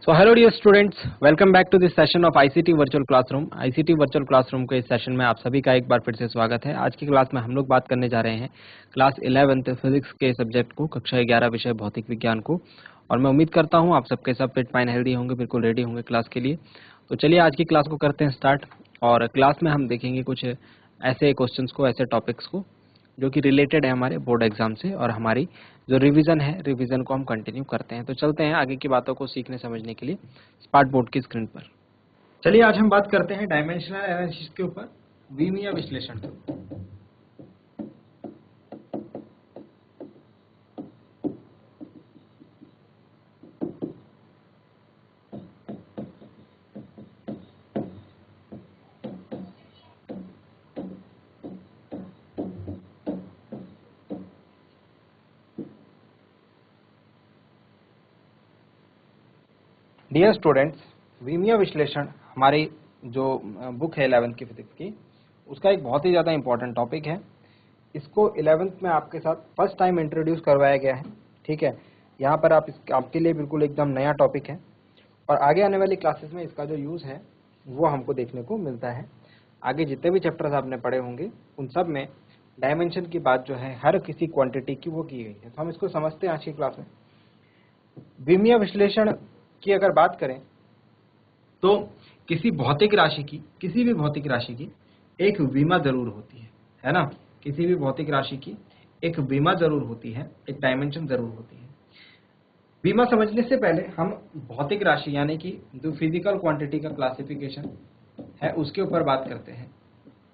So hello dear students, welcome back to this session of ICT Virtual Classroom. ICT Virtual Classroom के इस session में आप सभी का एक बार फिर से स्वागत है। आज की क्लास में हम लोग बात करने जा रहे हैं क्लास 11th फिजिक्स के सब्जेक्ट को, कक्षा 11 विषय भौतिक विज्ञान को। और मैं उम्मीद करता हूँ आप सबके सब फिट फाइन हेल्दी होंगे, बिल्कुल रेडी होंगे क्लास के लिए। तो चलिए आज की क्लास को करते हैं स्टार्ट। और क्लास में हम देखेंगे कुछ ऐसे क्वेश्चन को, ऐसे टॉपिक्स को जो कि रिलेटेड है हमारे बोर्ड एग्जाम से, और हमारी जो रिवीजन है, रिवीजन को हम कंटिन्यू करते हैं। तो चलते हैं आगे की बातों को सीखने समझने के लिए स्मार्ट बोर्ड की स्क्रीन पर। चलिए आज हम बात करते हैं डायमेंशनल एनालिसिस के ऊपर, विमीय विश्लेषण के ऊपर। डियर स्टूडेंट्स, विमीय विश्लेषण हमारी जो बुक है 11th की फिजिक्स की, उसका एक बहुत ही ज़्यादा इंपॉर्टेंट टॉपिक है। इसको 11th में आपके साथ फर्स्ट टाइम इंट्रोड्यूस करवाया गया है। ठीक है, यहाँ पर आपके लिए बिल्कुल एकदम नया टॉपिक है, और आगे आने वाली क्लासेस में इसका जो यूज़ है वो हमको देखने को मिलता है। आगे जितने भी चैप्टर्स आपने पढ़े होंगे उन सब में डायमेंशन की बात जो है हर किसी क्वांटिटी की वो की गई है। तो हम इसको समझते हैं आज की क्लास में। विमीय विश्लेषण की अगर बात करें तो किसी भौतिक राशि की, किसी भी भौतिक राशि की एक विमा जरूर होती है ना। किसी भी भौतिक राशि की एक विमा जरूर होती है, एक डायमेंशन जरूर होती है। विमा समझने से पहले हम भौतिक राशि यानी कि जो फिजिकल क्वांटिटी का क्लासिफिकेशन है उसके ऊपर बात करते हैं।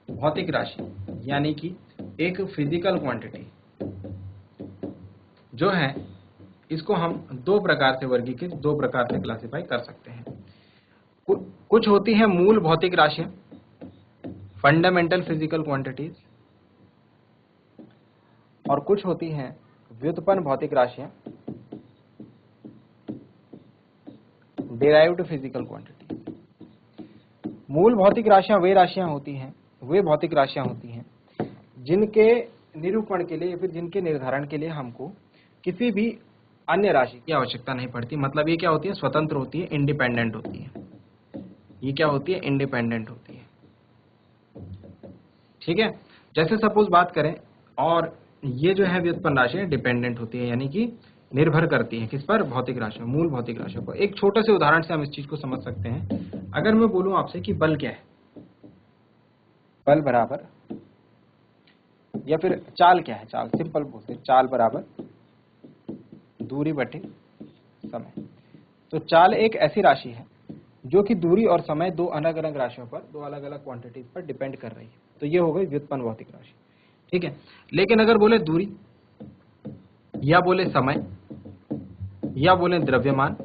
भौतिक राशि यानी कि एक फिजिकल क्वांटिटी जो है, इसको हम दो प्रकार से वर्गीकृत, दो प्रकार से क्लासिफाई कर सकते हैं। कुछ होती हैं मूल भौतिक राशियां, फंडामेंटल फिजिकल क्वांटिटीज, और कुछ होती हैं व्युत्पन्न भौतिक राशियां, डिराइव्ड फिजिकल क्वांटिटी। मूल भौतिक राशियां वे राशियां होती हैं, वे भौतिक राशियां होती हैं जिनके निरूपण के लिए या फिर जिनके निर्धारण के लिए हमको किसी भी अन्य राशि की आवश्यकता नहीं पड़ती। मतलब ये क्या होती है, स्वतंत्र होती है, इंडिपेंडेंट होती है। ये क्या होती है, इंडिपेंडेंट होती है। ठीक है, जैसे सपोज बात करें, और ये जो है व्युत्पन्न राशि डिपेंडेंट होती है, यानी कि निर्भर करती है किस पर, भौतिक राशियों, मूल भौतिक राशियों पर। एक छोटे से उदाहरण से हम इस चीज को समझ सकते हैं। अगर मैं बोलूं आपसे कि बल क्या है, बल बराबर, या फिर चाल क्या है, चाल सिंपल बोलते हैं, चाल बराबर दूरी बटे समय। तो चाल एक ऐसी राशि है जो कि दूरी और समय दो अलग अलग राशियों पर, दो अलग अलग क्वांटिटीज पर डिपेंड कर रही है। तो ये हो गई व्युत्पन्न भौतिक राशि। ठीक है, लेकिन अगर बोले दूरी, या बोले समय, या बोले द्रव्यमान,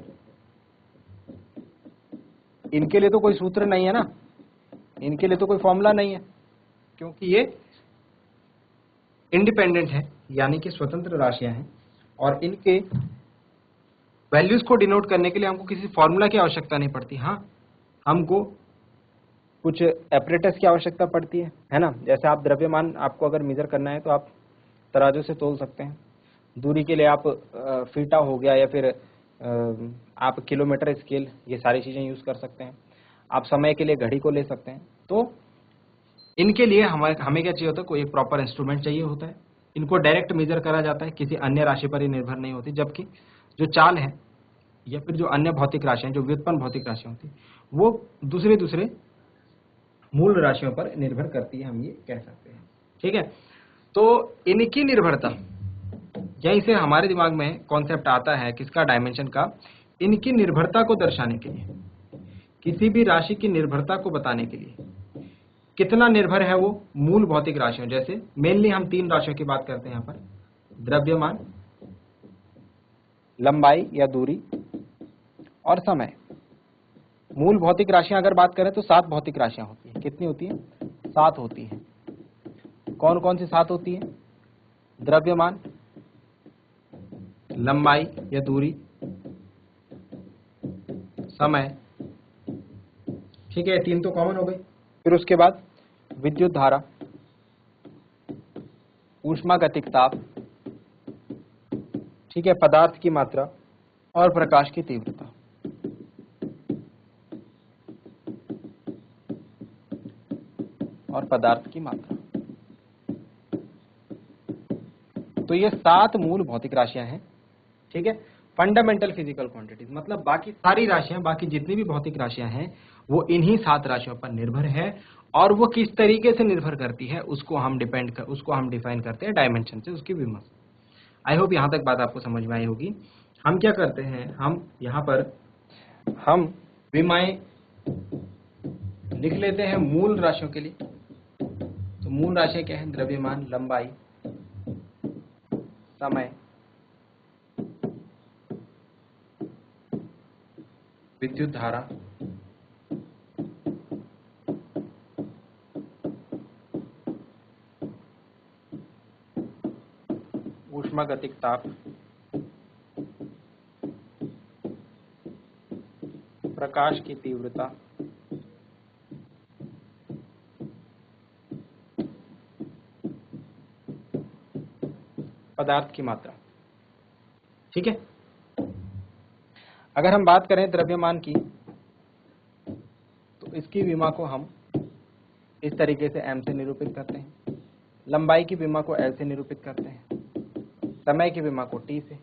इनके लिए तो कोई सूत्र नहीं है ना, इनके लिए तो कोई फॉर्मूला नहीं है, क्योंकि ये इंडिपेंडेंट है, यानी कि स्वतंत्र राशियां हैं, और इनके वैल्यूज को डिनोट करने के लिए हमको किसी फॉर्मूला की आवश्यकता नहीं पड़ती। हाँ, हमको कुछ एपरेटस की आवश्यकता पड़ती है ना। जैसे आप द्रव्यमान, आपको अगर मेजर करना है तो आप तराजू से तोल सकते हैं। दूरी के लिए आप फीटा हो गया, या फिर आप किलोमीटर स्केल, ये सारी चीजें यूज कर सकते हैं। आप समय के लिए घड़ी को ले सकते हैं। तो इनके लिए हमें क्या चाहिए होता है, कोई एक प्रॉपर इंस्ट्रूमेंट चाहिए होता है। इनको डायरेक्ट मेजर करा जाता है, किसी अन्य राशि पर ही निर्भर नहीं होती। जबकि जो चाल है या फिर जो अन्य भौतिक राशियां, जो व्युत्पन्न भौतिक राशियां होती, वो दूसरे मूल राशियों पर निर्भर करती है, हम ये कह सकते हैं। ठीक है, तो इनकी निर्भरता, यहीं से हमारे दिमाग में कॉन्सेप्ट आता है किसका, डायमेंशन का। इनकी निर्भरता को दर्शाने के लिए, किसी भी राशि की निर्भरता को बताने के लिए, कितना निर्भर है वो मूल भौतिक राशियों। जैसे मेनली हम तीन राशियों की बात करते हैं यहाँ पर, द्रव्यमान, लंबाई या दूरी, और समय। मूल भौतिक राशियां अगर बात करें तो 7 भौतिक राशियां होती हैं। कितनी होती हैं, 7 होती हैं। कौन कौन सी 7 होती हैं, द्रव्यमान, लंबाई या दूरी, समय। ठीक है, 3 तो कॉमन हो गई। फिर उसके बाद विद्युत धारा, ऊष्मागतिक ताप, ठीक है, पदार्थ की मात्रा, और प्रकाश की तीव्रता। और पदार्थ की मात्रा। तो ये 7 मूल भौतिक राशियां हैं, ठीक है। फंडामेंटल फिजिकल क्वांटिटीज मतलब बाकी सारी राशियां, बाकी जितनी भी भौतिक राशियां हैं वो इन्हीं 7 राशियों पर निर्भर है, और वो किस तरीके से निर्भर करती है उसको हम डिफाइन करते हैं डायमेंशन से, उसकी विमा से। आई होप यहां तक बात आपको समझ में आई होगी। हम क्या करते हैं, हम यहाँ पर हम विमाएं लिख लेते हैं मूल राशियों के लिए। तो मूल राशियां क्या है, द्रव्यमान, लंबाई, समय, विद्युत धारा, ऊष्मागतिक ताप, प्रकाश की तीव्रता, पदार्थ की मात्रा, ठीक है। अगर हम बात करें द्रव्यमान की, तो इसकी विमा को हम इस तरीके से m से निरूपित करते हैं, लंबाई की विमा को L से निरूपित करते हैं, समय की विमा को T से,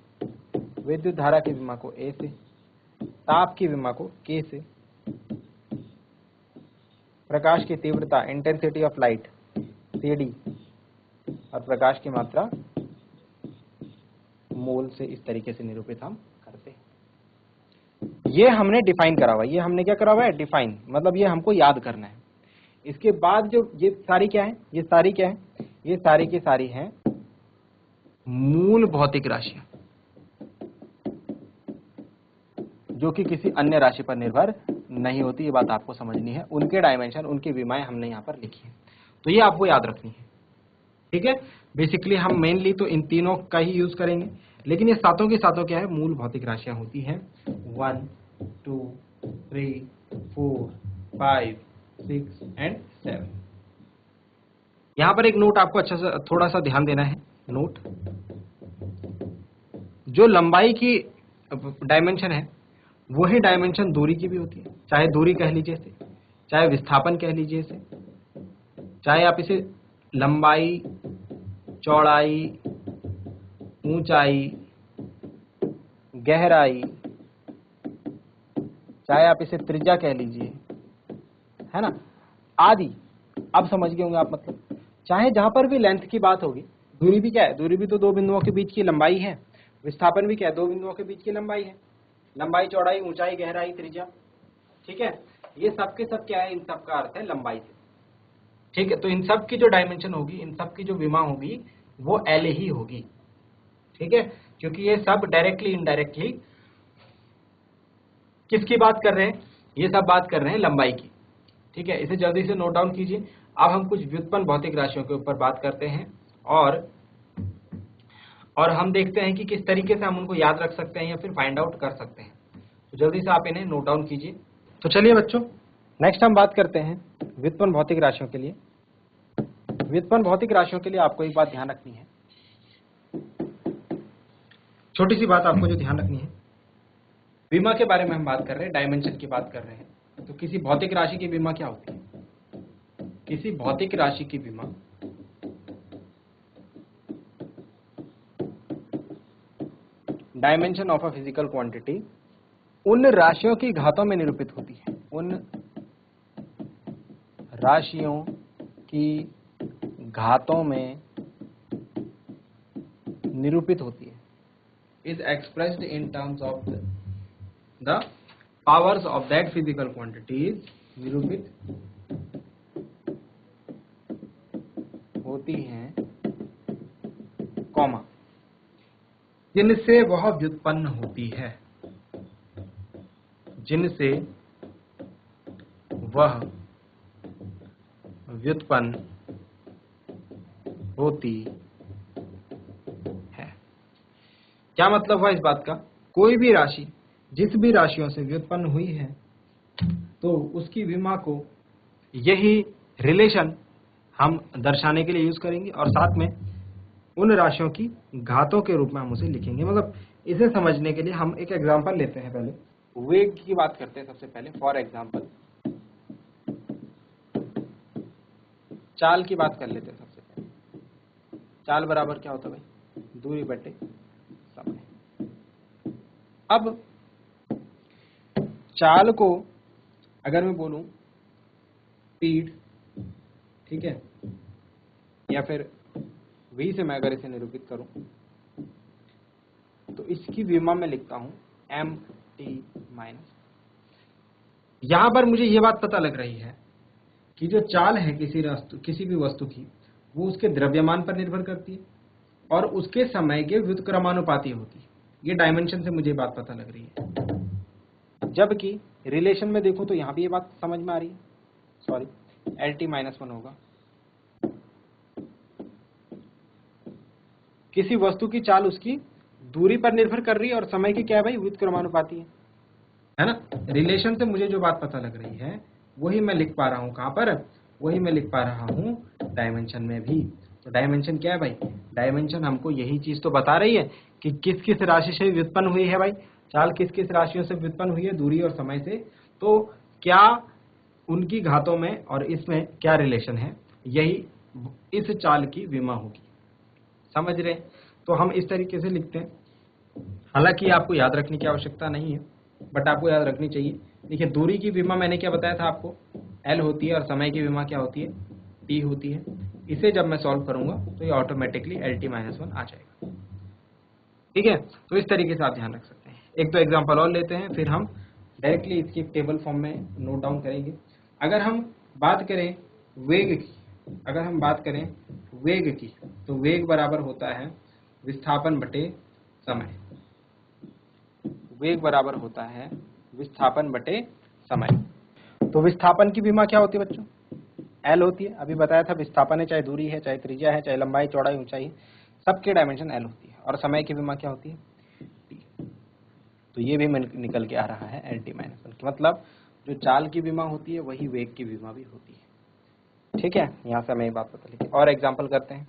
विद्युत धारा की विमा को A से, ताप की विमा को K से, प्रकाश की तीव्रता इंटेंसिटी ऑफ लाइट CD, और प्रकाश की मात्रा मोल से इस तरीके से निरूपित हम करते हैं। ये हमने डिफाइन करा हुआ है, ये हमने क्या करा हुआ है, डिफाइन, मतलब ये हमको याद करना है। इसके बाद जो ये सारी क्या है, ये सारी क्या है, ये सारी की सारी हैं मूल भौतिक राशियां, जो कि किसी अन्य राशि पर निर्भर नहीं होती। ये बात आपको समझनी है, उनके डायमेंशन, उनकी विमाएं हमने यहाँ पर लिखी है, तो ये आपको याद रखनी है, ठीक है। बेसिकली हम मेनली तो इन तीनों का ही यूज करेंगे, लेकिन ये सातों की सातों क्या है, मूल भौतिक राशियां होती हैं। 1 2 3 4 5 6 एंड 7। यहां पर एक नोट आपको अच्छा सा थोड़ा सा ध्यान देना है। नोट, जो लंबाई की डायमेंशन है वही डायमेंशन दूरी की भी होती है, चाहे दूरी कह लीजिए इसे, चाहे विस्थापन कह लीजिए इसे, चाहे आप इसे लंबाई, चौड़ाई, ऊंचाई, गहराई, चाहे आप इसे त्रिज्या कह लीजिए, है ना, आदि। अब समझ गए होंगे आप, मतलब चाहे जहां पर भी लेंथ की बात होगी, दूरी भी क्या है, दूरी भी तो दो बिंदुओं के बीच की लंबाई है, विस्थापन भी क्या है, दो बिंदुओं के बीच की लंबाई है, लंबाई, चौड़ाई, ऊंचाई, गहराई, त्रिज्या, ठीक है। ये सब के सब क्या है, इन सब का अर्थ है लंबाई से, ठीक है। तो इन सब की जो डायमेंशन होगी, इन सब की जो विमा होगी वो L ही होगी, ठीक है, क्योंकि ये सब डायरेक्टली इनडायरेक्टली किसकी बात कर रहे हैं, ये सब बात कर रहे हैं लंबाई की, ठीक है। इसे जल्दी से नोट डाउन कीजिए। अब हम कुछ व्युत्पन्न भौतिक राशियों के ऊपर बात करते हैं, और हम देखते हैं कि किस तरीके से हम उनको याद रख सकते हैं या फिर फाइंड आउट कर सकते हैं। तो जल्दी से आप इन्हें नोट डाउन कीजिए। तो चलिए बच्चों, नेक्स्ट हम बात करते हैं व्युत्पन्न भौतिक राशियों के लिए। व्युत्पन्न भौतिक राशियों के लिए आपको एक बात ध्यान रखनी है, छोटी सी बात आपको जो ध्यान रखनी है, विमा के बारे में हम बात कर रहे हैं, डायमेंशन की बात कर रहे हैं। तो किसी भौतिक राशि की विमा क्या होती है, किसी भौतिक राशि की विमा dimension of a physical quantity उन राशियों की घातों में निरूपित होती है, उन राशियों की घातों में निरूपित होती है, is expressed in terms of the powers of that physical quantities, निरूपित होती हैं, कॉमा, जिनसे वह व्युत्पन्न होती है, जिनसे वह व्युत्पन्न होती है। क्या मतलब हुआ इस बात का, कोई भी राशि जिस भी राशियों से व्युत्पन्न हुई है तो उसकी विमा को यही रिलेशन हम दर्शाने के लिए यूज करेंगे, और साथ में उन राशियों की घातों के रूप में हम उसे लिखेंगे। मतलब इसे समझने के लिए हम एक एग्जांपल लेते हैं, पहले वेग की बात करते हैं सबसे पहले। फॉर एग्जांपल, चाल की बात कर लेते हैं सबसे पहले। चाल बराबर क्या होता है भाई, दूरी बटे समय। अब चाल को अगर मैं बोलूं स्पीड, ठीक है, या फिर v से मैं अगर इसे निरूपित करूं तो इसकी विमा में लिखता हूं mt माइनस। यहां पर मुझे यह बात पता लग रही है कि जो चाल है किसी भी वस्तु की, वो उसके द्रव्यमान पर निर्भर करती है और उसके समय के व्युत्क्रमानुपाती होती है। ये डायमेंशन से मुझे बात पता लग रही है। जबकि रिलेशन में देखो तो यहां भी ये बात समझ में आ रही है, सॉरी LT-1 होगा। किसी वस्तु की चाल उसकी दूरी पर निर्भर कर रही है और समय की क्या है भाई, व्युत्क्रमानुपाती है ना। रिलेशन से मुझे जो बात पता लग रही है वही मैं लिख पा रहा हूं कहां पर, वही मैं लिख पा रहा हूं डायमेंशन में भी। तो डायमेंशन क्या है भाई, डायमेंशन हमको यही चीज तो बता रही है कि किस किस राशि से व्युत्पन्न हुई है भाई, चाल किस किस राशियों से व्युत्पन्न हुई है, दूरी और समय से। तो क्या उनकी घातों में और इसमें क्या रिलेशन है, यही इस चाल की विमा होगी। समझ रहे? तो हम इस तरीके से लिखते हैं। हालांकि आपको याद रखने की आवश्यकता नहीं है, बट आपको याद रखनी चाहिए। देखिए दूरी की विमा मैंने क्या बताया था आपको, L होती है, और समय की विमा क्या होती है, T होती है। इसे जब मैं सॉल्व करूंगा तो ये ऑटोमेटिकली LT-1 आ जाएगा। ठीक है, तो इस तरीके से आप ध्यान रख सकते हैं। एक तो एग्जांपल और लेते हैं, फिर हम डायरेक्टली इसकी टेबल फॉर्म में नोट डाउन करेंगे। अगर हम बात करें वेग की, अगर हम बात करें वेग की, तो वेग बराबर होता है विस्थापन बटे समय। वेग बराबर होता है विस्थापन बटे समय। तो विस्थापन की विमा क्या होती है बच्चों, L होती है। अभी बताया था विस्थापन है, चाहे दूरी है, चाहे त्रिज्या है, चाहे लंबाई चौड़ाई ऊंचाई, सबके डायमेंशन L होती है। और समय की विमा क्या होती है, T। तो ये भी निकल के आ रहा है LT-1। मतलब जो चाल की विमा होती है वही वेग की विमा भी होती है। ठीक है, यहाँ से हमें ये बात पता लगी। और एग्जाम्पल करते हैं।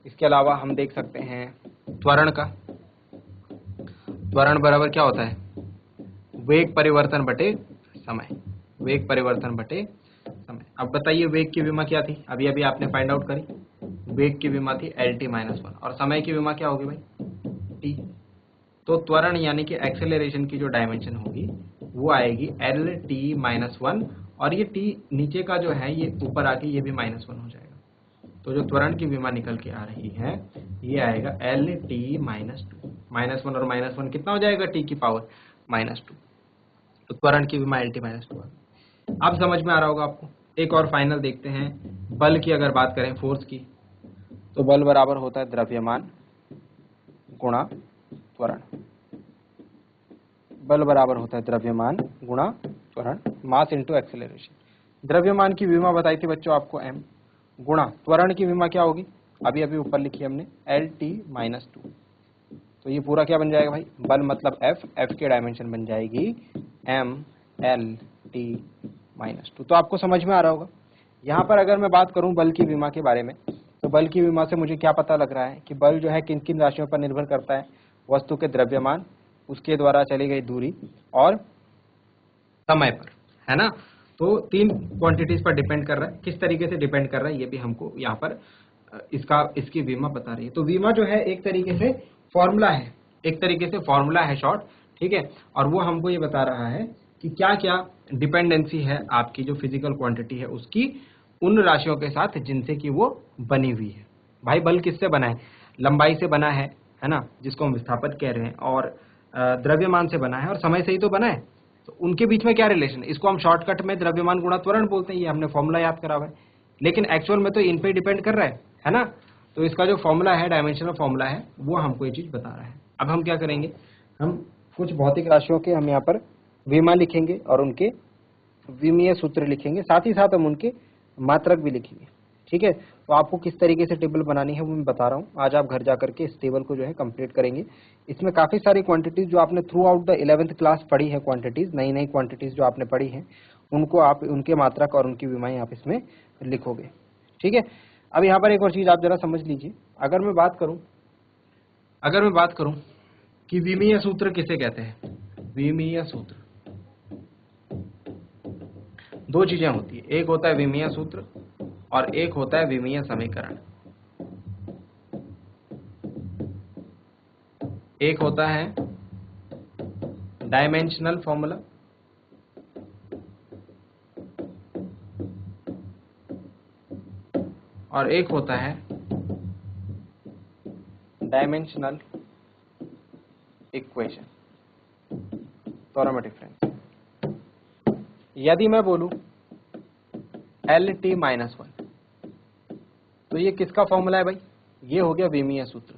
इसके अलावा हम देख सकते हैं त्वरण का। त्वरण बराबर क्या होता है, वेग परिवर्तन बटे समय। वेग परिवर्तन बटे समय। अब बताइए वेग की विमा क्या थी, अभी अभी आपने फाइंड आउट करी। वेग की विमा थी LT-1 और समय की विमा क्या होगी भाई, T। तो त्वरण यानी कि एक्सेलरेशन की जो डायमेंशन होगी वो आएगी LT-1, और ये T नीचे का जो है ये ऊपर आके ये भी -1 हो जाएगा। तो जो त्वरण की विमा निकल के आ रही है ये आएगा LT-2। -1 और -1 कितना हो जाएगा, T की पावर -2। तो त्वरण की विमा LT-2। अब समझ में आ रहा होगा आपको। एक और फाइनल देखते हैं। बल की अगर बात करें, फोर्स की, तो बल बराबर होता है द्रव्यमान गुणा त्वरण। बल बराबर होता है द्रव्यमान गुणा त्वरण, मास इनटू एक्सेलरेशन। द्रव्यमान की विमा बताई थी बच्चों आपको m, गुणा त्वरण की विमा क्या होगी, अभी अभी ऊपर लिखी हमने LT-2। तो ये पूरा क्या बन जाएगा भाई, बल मतलब F की डायमेंशन बन जाएगी MLT-2। तो आपको समझ में आ रहा होगा। यहाँ पर अगर मैं बात करूं बल की विमा के बारे में, तो बल की विमा से मुझे क्या पता लग रहा है कि बल जो है किन किन राशियों पर निर्भर करता है, वस्तु के द्रव्यमान, उसके द्वारा चली गई दूरी और समय पर, है ना। तो 3 क्वांटिटीज पर डिपेंड कर रहा है। किस तरीके से डिपेंड कर रहा है ये भी हमको यहाँ पर इसकी विमा बता रही है। तो विमा जो है एक तरीके से फॉर्मूला है, एक तरीके से फॉर्मूला है शॉर्ट, ठीक है। और वो हमको ये बता रहा है कि क्या क्या डिपेंडेंसी है आपकी जो फिजिकल क्वांटिटी है उसकी उन राशियों के साथ जिनसे कि वो बनी हुई है। भाई बल किससे बना है, लंबाई से बना है ना, जिसको हम विस्थापन कह रहे हैं, और द्रव्यमान से बना है, और समय से ही तो बना है। तो उनके बीच में क्या रिलेशन है, इसको हम शॉर्टकट में द्रव्यमान गुणा त्वरण बोलते हैं। ये हमने फॉर्मूला याद करा हुआ है, लेकिन एक्चुअल में तो इन पे डिपेंड कर रहा है ना। तो इसका जो फॉर्मूला है, डायमेंशनल फॉर्मूला है, वो हमको ये चीज बता रहा है। अब हम क्या करेंगे, हम कुछ भौतिक राशियों के हम यहाँ पर विमा लिखेंगे और उनके विमीय सूत्र लिखेंगे, साथ ही साथ हम उनके मात्रक भी लिखेंगे। ठीक है, तो आपको किस तरीके से टेबल बनानी है वो मैं बता रहा हूँ। आज आप घर जा करके इस टेबल को जो है कंप्लीट करेंगे। इसमें काफी सारी क्वांटिटीज जो आपने through out the 11th class पढ़ी है, क्वांटिटीज, नई नई क्वांटिटीज जो आपने पढ़ी है, उनको आप उनके मात्रक और उनकी विमाएं आप इसमें लिखोगे। ठीक है, अब यहाँ पर एक और चीज आप जरा समझ लीजिए। अगर मैं बात करूं कि विमीय सूत्र किसे कहते हैं, विमीय सूत्र, दो चीजें होती है, एक होता है विमीय सूत्र और एक होता है विमीय समीकरण। एक होता है डायमेंशनल फॉर्मूला और एक होता है डायमेंशनल इक्वेशन, दोनों में डिफरेंस। यदि मैं बोलूं LT-1 तो ये किसका फॉर्मूला है भाई? ये हो गया विमीय सूत्र।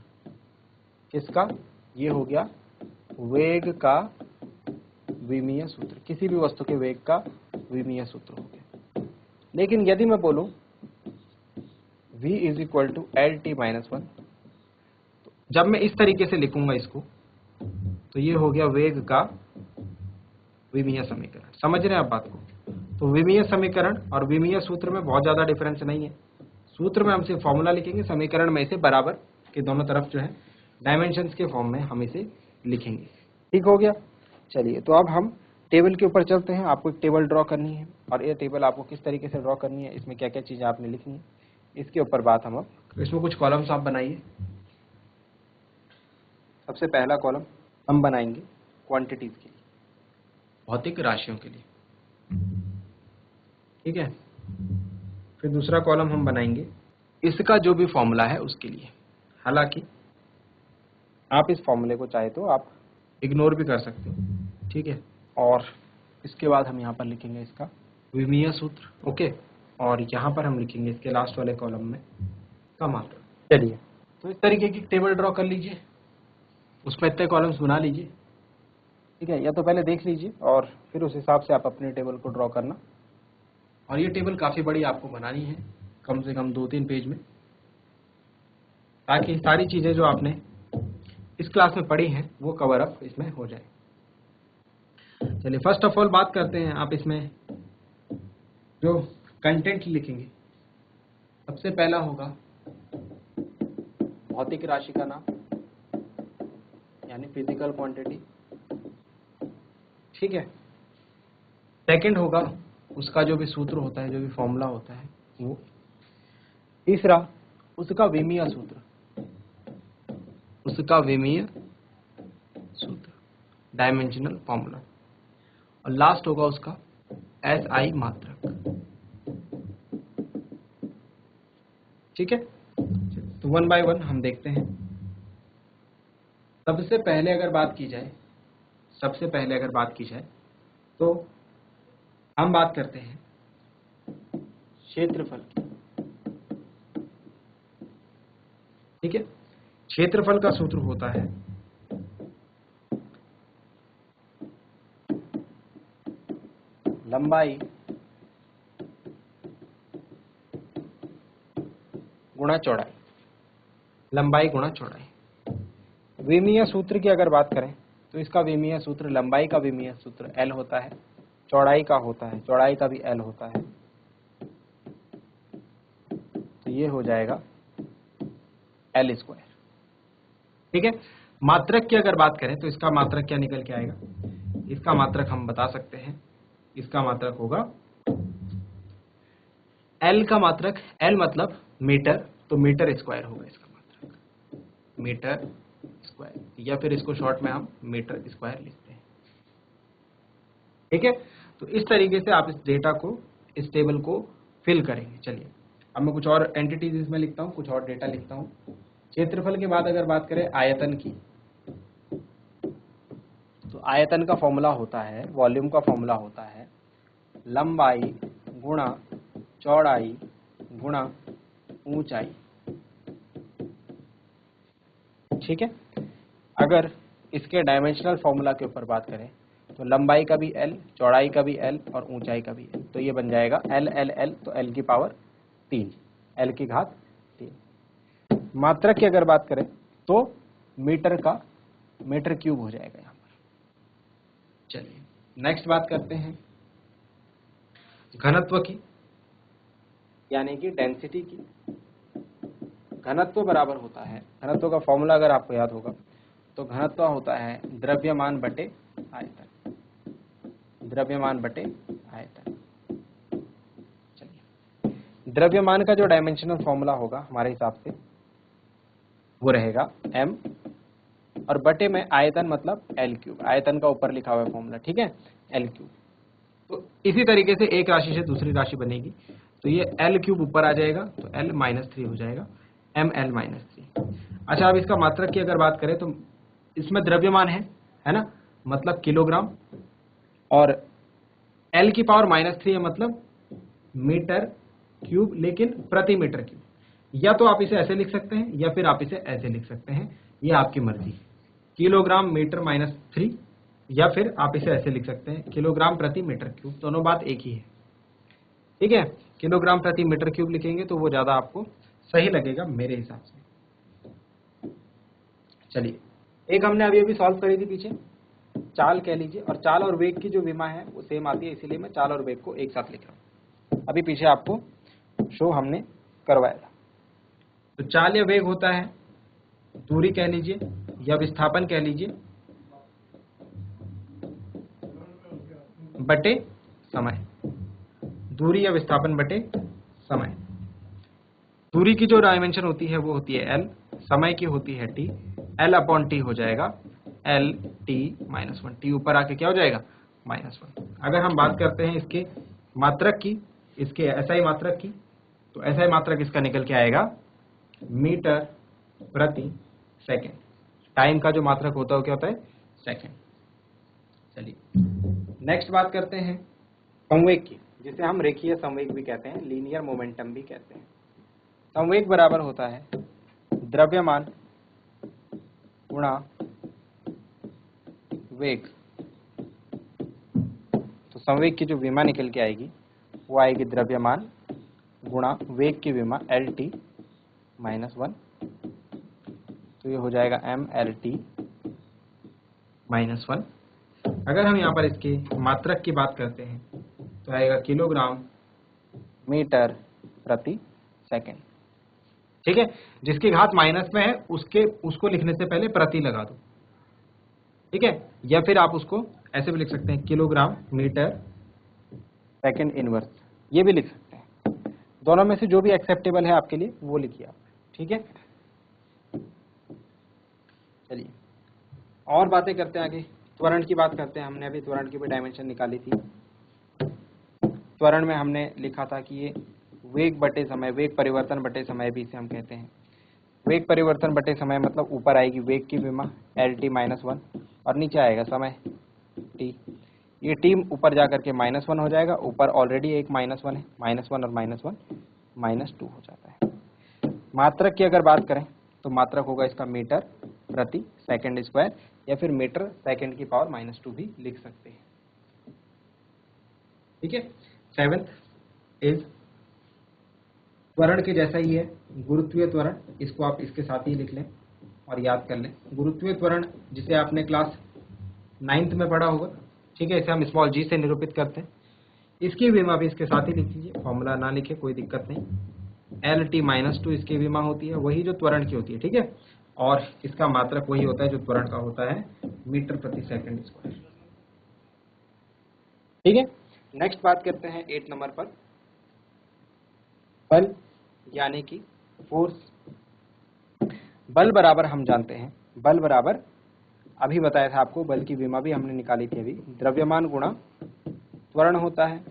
किसका? ये हो गया वेग का विमीय सूत्र, किसी भी वस्तु के वेग का विमीय सूत्र हो गया। लेकिन यदि मैं बोलूं V = LT-1, तो जब मैं इस तरीके से लिखूंगा इसको तो ये हो गया वेग का विमीय समीकरण। समझ रहे हैं आप बात को? तो विमीय समीकरण और विमीय सूत्र में बहुत ज्यादा डिफरेंस नहीं है। सूत्र में हम सिर्फ फॉर्मूला लिखेंगे, समीकरण में इसे बराबर के दोनों तरफ जो है डायमेंशंस के फॉर्म में हम इसे लिखेंगे। ठीक हो गया? चलिए, तो अब हम टेबल के ऊपर चलते हैं। आपको एक टेबल ड्रॉ करनी है और ये टेबल आपको किस तरीके से ड्रॉ करनी है, इसमें क्या क्या चीजें आपने लिखनी है, इसके ऊपर बात हम अब। इसमें कुछ कॉलम्स आप बनाइए। सबसे पहला कॉलम हम बनाएंगे क्वांटिटीज के लिए, भौतिक राशियों के लिए। ठीक है। फिर दूसरा कॉलम हम बनाएंगे इसका जो भी फॉर्मूला है उसके लिए। हालांकि आप इस फॉर्मूले को चाहे तो आप इग्नोर भी कर सकते हो। ठीक है। और इसके बाद हम यहाँ पर लिखेंगे इसका विमीय सूत्र। ओके। और यहाँ पर हम लिखेंगे इसके लास्ट वाले कॉलम में का मात्रा। चलिए, तो इस तरीके की टेबल ड्रॉ कर लीजिए, उसमें इतने कॉलम्स बना लीजिए। ठीक है। या तो पहले देख लीजिए और फिर उस हिसाब से आप अपने टेबल को ड्रॉ करना। और ये टेबल काफ़ी बड़ी आपको बनानी है, कम से कम 2-3 पेज में, ताकि सारी चीज़ें जो आपने इस क्लास में पढ़ी हैं वो कवर अप इसमें हो जाए। चलिए, फर्स्ट ऑफ ऑल बात करते हैं। आप इसमें जो कंटेंट लिखेंगे, सबसे पहला होगा भौतिक राशि का नाम, यानी फिजिकल क्वांटिटी। ठीक है। सेकंड होगा उसका जो भी सूत्र होता है, जो भी फॉर्मूला होता है वो। तीसरा उसका विमीय सूत्र, उसका विमीय सूत्र, डायमेंशनल फॉर्मूला। और लास्ट होगा उसका SI मात्रक। ठीक है। तो 1 बाय 1 हम देखते हैं। सबसे पहले अगर बात की जाए तो हम बात करते हैं क्षेत्रफल की। ठीक है। क्षेत्रफल का सूत्र होता है लंबाई गुणा चौड़ाई, लंबाई गुणा चौड़ाई। विमीय सूत्र की अगर बात करें तो इसका विमीय सूत्र, लंबाई का विमीय सूत्र L होता है, चौड़ाई का होता है, चौड़ाई का भी L होता है। तो ये हो जाएगा L²। ठीक है। मात्रक की अगर बात करें तो इसका मात्रक क्या निकल के आएगा? इसका मात्रक हम बता सकते हैं, इसका मात्रक होगा L का मात्रक, L मतलब मीटर, तो मीटर स्क्वायर होगा इसका मात्रक, मीटर स्क्वायर, या फिर इसको शॉर्ट में हम मीटर स्क्वायर लिखते हैं। ठीक है। तो इस तरीके से आप इस डेटा को, इस टेबल को फिल करेंगे। चलिए, अब मैं कुछ और एंटिटीज इसमें लिखता हूँ, कुछ और डेटा लिखता हूँ। क्षेत्रफल के बाद अगर बात करें आयतन की, तो आयतन का फॉर्मूला होता है, वॉल्यूम का फॉर्मूला होता है लंबाई गुणा चौड़ाई गुणा ऊंचाई। ठीक है। अगर इसके डायमेंशनल फॉर्मूला के ऊपर बात करें तो लंबाई का भी L, चौड़ाई का भी L और ऊंचाई का भी L, तो ये बन जाएगा L L L, तो L की पावर 3, L की घात 3। मात्रक की अगर बात करें तो मीटर का मीटर क्यूब हो जाएगा यहाँ पर। चलिए, नेक्स्ट बात करते हैं घनत्व की, यानी कि डेंसिटी की। घनत्व बराबर होता है, घनत्व का फॉर्मूला अगर आपको याद होगा तो घनत्व होता है द्रव्यमान बटे आयतन, द्रव्यमान बटे आयतन। चलिए, द्रव्यमान का जो डायमेंशनल फॉर्मूला होगा हमारे हिसाब से वो रहेगा m, और बटे में आयतन मतलब L क्यूब, आयतन का ऊपर लिखा हुआ है फॉर्मूला, ठीक है, L क्यूब। तो इसी तरीके से एक राशि से दूसरी राशि बनेगी, तो ये L क्यूब ऊपर आ जाएगा तो L -3 हो जाएगा, ml -3। अच्छा, अब इसका मात्रक की अगर बात करें तो इसमें द्रव्यमान है ना, मतलब किलोग्राम, और L की पावर -3 है मतलब मीटर क्यूब, लेकिन प्रति मीटर क्यूब। या तो आप इसे ऐसे लिख सकते हैं या फिर आप इसे ऐसे लिख सकते हैं, ये आपकी मर्जी, किलोग्राम मीटर -3, या फिर आप इसे ऐसे लिख सकते हैं किलोग्राम प्रति मीटर क्यूब, दोनों बात एक ही है, ठीक है। किलोग्राम प्रति मीटर क्यूब लिखेंगे तो वो ज्यादा आपको सही लगेगा मेरे हिसाब से। चलिए, एक हमने अभी अभी सॉल्व करी थी पीछे, चाल कह लीजिए, और चाल और वेग की जो विमा है वो सेम आती है, इसीलिए मैं चाल और वेग को एक साथ लिख रहा हूं। अभी पीछे आपको शो हमने करवाया था। तो चाल या वेग होता है दूरी कह लीजिए या विस्थापन कह लीजिए बटे समय, दूरी या विस्थापन बटे समय। दूरी की जो डायमेंशन होती है वो होती है L, समय की होती है T, L/T हो जाएगा LT-1, T ऊपर आके क्या हो जाएगा -1। अगर हम बात करते हैं इसके मात्रक की, इसके SI मात्रक की, तो SI मात्रक इसका निकल के आएगा मीटर प्रति सेकेंड। टाइम का जो मात्रक होता है वो क्या होता है, सेकेंड। चलिए नेक्स्ट बात करते हैं संवेग की, जिसे हम रेखीय संवेग भी कहते हैं, लीनियर मोमेंटम भी कहते हैं। संवेग बराबर होता है द्रव्यमान गुणा वेग। तो संवेग की जो विमा निकल के आएगी वो आएगी द्रव्यमान गुणा वेग की विमा LT-1, तो ये हो जाएगा mLT-1। अगर हम यहाँ पर इसके मात्रक की बात करते हैं तो आएगा किलोग्राम मीटर प्रति सेकेंड, ठीक है। जिसकी घात माइनस में है उसको लिखने से पहले प्रति लगा दो, ठीक है, या फिर आप उसको ऐसे भी लिख सकते हैं किलोग्राम मीटर सेकेंड इनवर्स, ये भी लिख सकते हैं। दोनों में से जो भी एक्सेप्टेबल है आपके लिए वो लिखिए आप, ठीक है। चलिए और बातें करते हैं, आगे त्वरण की बात करते हैं। हमने अभी त्वरण की भी डायमेंशन निकाली थी। त्वरण में हमने लिखा था कि ये वेग बटे समय, वेग परिवर्तन बटे समय भी इसे हम कहते हैं। वेग परिवर्तन बटे समय मतलब ऊपर आएगी वेग की विमा LT-1 और नीचे आएगा समय T। ये T ऊपर जाकर के -1 हो जाएगा, ऊपर ऑलरेडी एक -1 है, -1 और -1 -2 हो जाता है। मात्रक की अगर बात करें तो मात्रक होगा इसका मीटर प्रति सेकंड स्क्वायर, या फिर मीटर सेकंड की पावर -2 भी लिख सकते हैं, ठीक है। 7th इज त्वरण के जैसा ही है गुरुत्वीय त्वरण, इसको आप इसके साथ ही लिख लें और याद कर लें। गुरुत्वीय त्वरण जिसे आपने क्लास 9th में पढ़ा होगा, ठीक है, इसे हम स्मॉल g से निरूपित करते हैं। इसकी विमा भी इसके साथ ही लिख लीजिए, फॉर्मूला ना लिखे कोई दिक्कत नहीं। LT-2 इसकी विमा होती है, वही जो त्वरण की होती है, ठीक है, और इसका मात्रक वही होता है जो त्वरण का होता है, मीटर प्रति सेकंड स्क्वायर, ठीक है। नेक्स्ट बात करते हैं 8 नंबर पर, बल यानी कि फोर्स। बल बराबर हम जानते हैं, बल बराबर अभी बताया था आपको, बल की विमा भी हमने निकाली थी अभी, द्रव्यमान गुणा त्वरण होता है,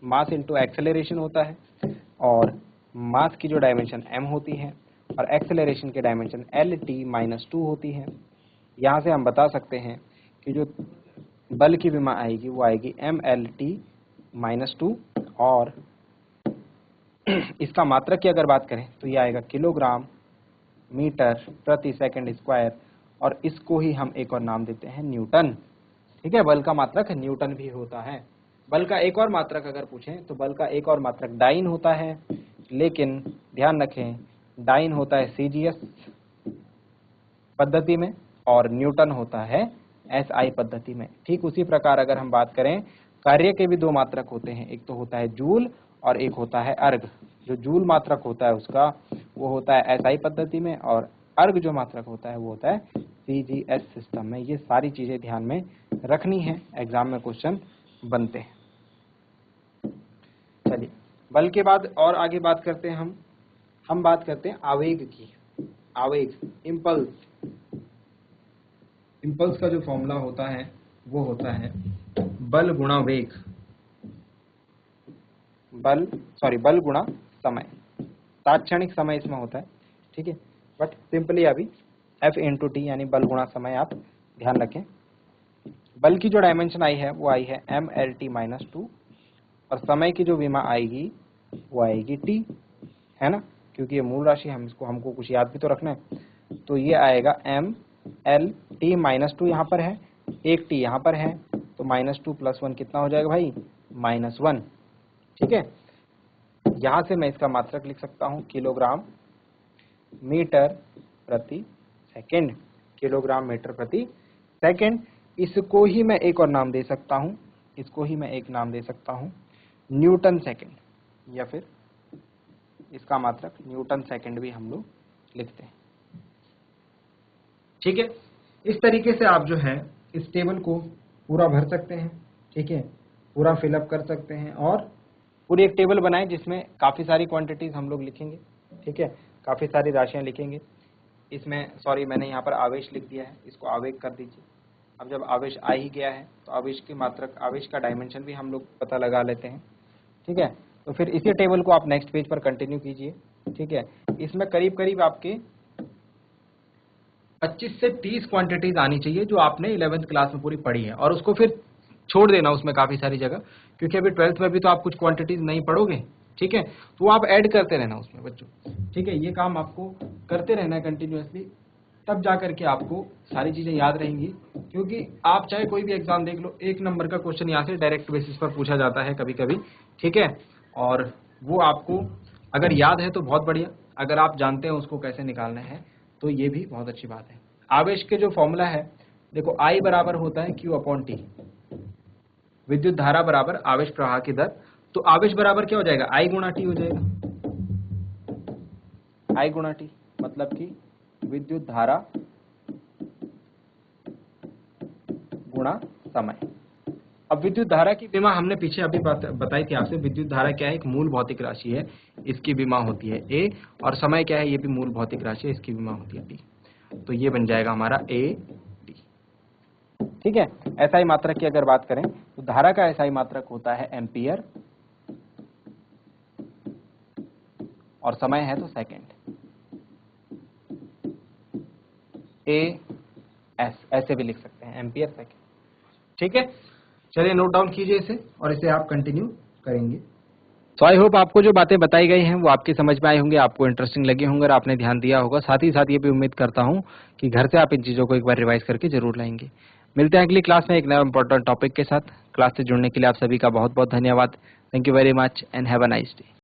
मास इंटू एक्सेलरेशन होता है, और मास की जो डायमेंशन m होती है और एक्सेलरेशन की डायमेंशन LT-2 होती है। यहाँ से हम बता सकते हैं कि जो बल की विमा आएगी वो आएगी mLT-2, और इसका मात्रक की अगर बात करें तो ये आएगा किलोग्राम मीटर प्रति सेकंड स्क्वायर, और इसको ही हम एक और नाम देते हैं न्यूटन, ठीक है। बल का मात्रक न्यूटन भी होता है। बल का एक और मात्रक अगर पूछें तो बल का एक और मात्रक डाइन होता है, लेकिन ध्यान रखें डाइन होता है CGS पद्धति में और न्यूटन होता है SI पद्धति में। ठीक उसी प्रकार अगर हम बात करें, कार्य के भी दो मात्रक होते हैं, एक तो होता है जूल और एक होता है अर्ग। जो जूल मात्रक होता है उसका वो होता है SI पद्धति में, और अर्ग जो मात्रक होता है वो होता है CGS सिस्टम में। ये सारी चीजें ध्यान में रखनी है, एग्जाम में क्वेश्चन बनते हैं। चलिए बल के बाद और आगे बात करते हैं हम बात करते हैं आवेग की। आवेग, इम्पल्स का जो फॉर्मूला होता है वो होता है बल गुणा वेग, बल गुणा समय, तात्क्षणिक समय इसमें होता है, ठीक है। बट सिंपली अभी F इंटू टी यानी बल गुणा समय आप ध्यान रखें। बल की जो डायमेंशन आई है वो आई है mlt माइनस 2 और समय की जो विमा आएगी वो आएगी t, है ना, क्योंकि ये मूल राशि हमको कुछ याद भी तो रखना है। तो ये आएगा mlt माइनस 2 यहाँ पर है, एक t यहाँ पर है, तो माइनस 2 प्लस 1 कितना हो जाएगा भाई, माइनस 1, ठीक है। यहाँ से मैं इसका मात्रक लिख सकता हूँ किलोग्राम मीटर प्रति सेकेंड, किलोग्राम मीटर प्रति सेकेंड। इसको ही मैं एक और नाम दे सकता हूँ, न्यूटन सेकेंड, या फिर इसका मात्रक न्यूटन सेकेंड भी हम लोग लिखते हैं, ठीक है। इस तरीके से आप जो है इस टेबल को पूरा भर सकते हैं, ठीक है, पूरा फिलअप कर सकते हैं और पूरी एक टेबल बनाएं जिसमें काफ़ी सारी क्वांटिटीज हम लोग लिखेंगे, ठीक है, काफ़ी सारी राशियां लिखेंगे। इसमें सॉरी मैंने यहाँ पर आवेश लिख दिया है, इसको आवेग कर दीजिए। अब जब आवेश आ ही गया है तो आवेश की मात्रक, आवेश का डायमेंशन भी हम लोग पता लगा लेते हैं, ठीक है। तो फिर इसी टेबल को आप नेक्स्ट पेज पर कंटिन्यू कीजिए, ठीक है। इसमें करीब करीब आपके 25 से 30 क्वांटिटीज आनी चाहिए जो आपने 11th क्लास में पूरी पढ़ी है, और उसको फिर छोड़ देना उसमें काफ़ी सारी जगह, क्योंकि अभी 12th में भी तो आप कुछ क्वांटिटीज नहीं पढ़ोगे, ठीक है। तो आप ऐड करते रहना उसमें बच्चों, ठीक है। ये काम आपको करते रहना है कंटिन्यूअसली, तब जा करके आपको सारी चीज़ें याद रहेंगी। क्योंकि आप चाहे कोई भी एग्जाम देख लो, 1 नंबर का क्वेश्चन यहाँ से डायरेक्ट बेसिस पर पूछा जाता है कभी कभी, ठीक है। और वो आपको अगर याद है तो बहुत बढ़िया, अगर आप जानते हैं उसको कैसे निकालना है तो ये भी बहुत अच्छी बात है। आवेश के जो फॉर्मूला है देखो, I बराबर होता है Q अपॉन टी, विद्युत धारा बराबर आवेश प्रवाह की दर। तो आवेश बराबर क्या हो जाएगा, I गुणा टी हो जाएगा, I गुणा टी, मतलब कि विद्युत धारा गुणा समय। अब विद्युत धारा की विमा हमने पीछे अभी बताई थी आपसे, विद्युत धारा क्या है, एक मूल भौतिक राशि है, इसकी विमा होती है A, और समय क्या है, ये भी मूल भौतिक राशि है, इसकी विमा होती है T। तो ये बन जाएगा हमारा A D, ठीक है। एसआई मात्रक की अगर बात करें तो धारा का एसआई मात्रक होता है एम्पियर और समय है तो सेकेंड, AS ऐसे भी लिख सकते हैं, एम्पियर सेकेंड, ठीक है। चलिए नोट डाउन कीजिए इसे और इसे आप कंटिन्यू करेंगे। तो आई होप आपको जो बातें बताई गई हैं वो आपकी समझ में आई होंगी, आपको इंटरेस्टिंग लगी होंगे और आपने ध्यान दिया होगा। साथ ही साथ ये भी उम्मीद करता हूं कि घर से आप इन चीज़ों को एक बार रिवाइज करके जरूर लाएंगे। मिलते हैं अगली क्लास में एक नया इंपॉर्टेंट टॉपिक के साथ। क्लास से जुड़ने के लिए आप सभी का बहुत बहुत धन्यवाद। Thank you very much and have a nice day.